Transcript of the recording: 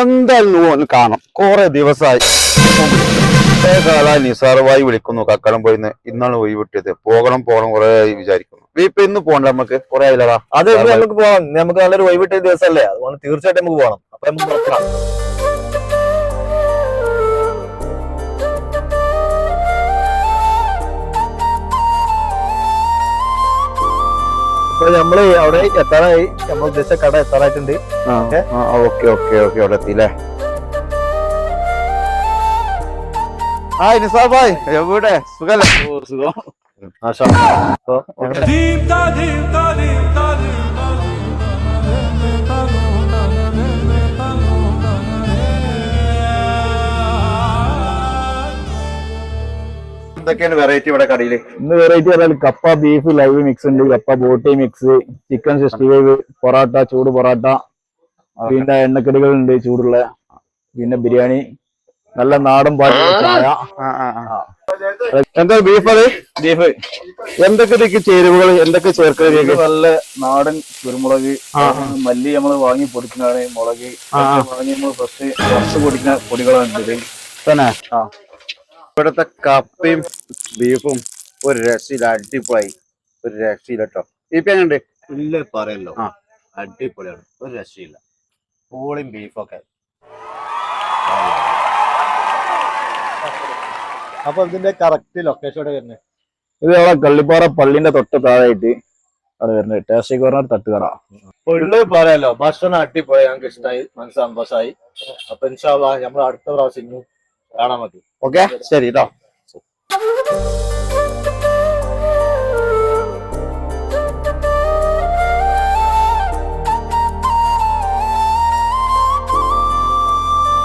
എന്തായാലും കാണാം. കുറെ ദിവസമായി നിസാറുമായി വിളിക്കുന്നു. കക്കടം പോയിന്ന് ഇന്നാണ് ഒഴിവിട്ടത്. പോകണം കുറെ വിചാരിക്കുന്നു. ഇപ്പൊ ഇന്ന് പോകണ്ട, നമുക്ക് കുറെ ആയില്ലടാ. അത് നമുക്ക് പോകാം. നമുക്ക് നല്ലൊരു ഒഴിവിട്ട ദിവസമല്ലേ, അതുകൊണ്ട് തീർച്ചയായിട്ടും നമുക്ക് പോകണം. അപ്പൊ നമുക്ക് നോക്കാം. അപ്പൊ നമ്മള് അവിടെ എത്താറായി. നമ്മൾ ഉദ്ദേശിച്ച കട എത്താറായിട്ടുണ്ട്. ഓക്കെ ഓക്കെ ഓക്കെ, അവിടെ എത്തിയില്ലേ? ഹായ് നിസാർ ഭായ്, എവിടെ? സുഖല്ലേ? സുഖം. എന്തൊക്കെയാണ് വെറൈറ്റി ഇവിടെ കടയില്? ഇന്ന് വെറൈറ്റി പറഞ്ഞാൽ കപ്പ ബീഫ് ലൈവ് മിക്സ് ഉണ്ട്, കപ്പ ബോട്ടി മിക്സ്, ചിക്കൻ 65, പൊറോട്ട, ചൂട് പൊറോട്ട, പിന്നെ എണ്ണക്കടികൾ ഉണ്ട് ചൂടുള്ള, പിന്നെ ബിരിയാണി, നല്ല നാടൻ പാട്ട്, ചായ. എന്താ ബീഫ്? അത് ബീഫ് എന്തൊക്കെ ചേരുവകൾ, എന്തൊക്കെ ചേർക്കുന്നത്? നല്ല നാടൻ കുരുമുളക്, മല്ലി നമ്മൾ വാങ്ങി പൊടിക്കുന്നതാണ്, മുളക് വാങ്ങി നമ്മൾ ഫ്രഷ് പൊടിക്കുന്ന പൊടികളാണ് തന്നെ. ഇവിടുത്തെ കപ്പയും ബീഫും ഒരു രക്ഷയില്ല, അടിപൊളി. ഒരു രക്ഷയില്ല കേട്ടോ. ഇപ്പൊ എങ്ങനെയുണ്ട്? ഇല്ല പറയല്ലോ, അടിപൊളിയാണ്, ഒരു രക്ഷയില്ല. പൂളിയും ബീഫൊക്കെ. അപ്പൊ ഇതിന്റെ കറക്റ്റ് ലൊക്കേഷൻ എവിടെ വരുന്നത്? ഇത് അവിടെ കള്ളിപ്പാറ പള്ളിന്റെ തൊട്ട് താഴെയായിട്ട് അവിടെ വരുന്നത്. ടേസ്റ്റ് കോർണർ തട്ടുകട. ഉള്ളത് പറയാലോ, ഭക്ഷണം അടിപൊളി, ഞങ്ങൾക്ക് ഇഷ്ടമായി, മനസ്സ് സന്തോഷമായി. അപ്പൊ ഇൻഷാ അല്ലാഹ് നമ്മൾ അടുത്ത പ്രാവശ്യം കാണാൻ മതി. ഓക്കെ, ശരി കേട്ടോ.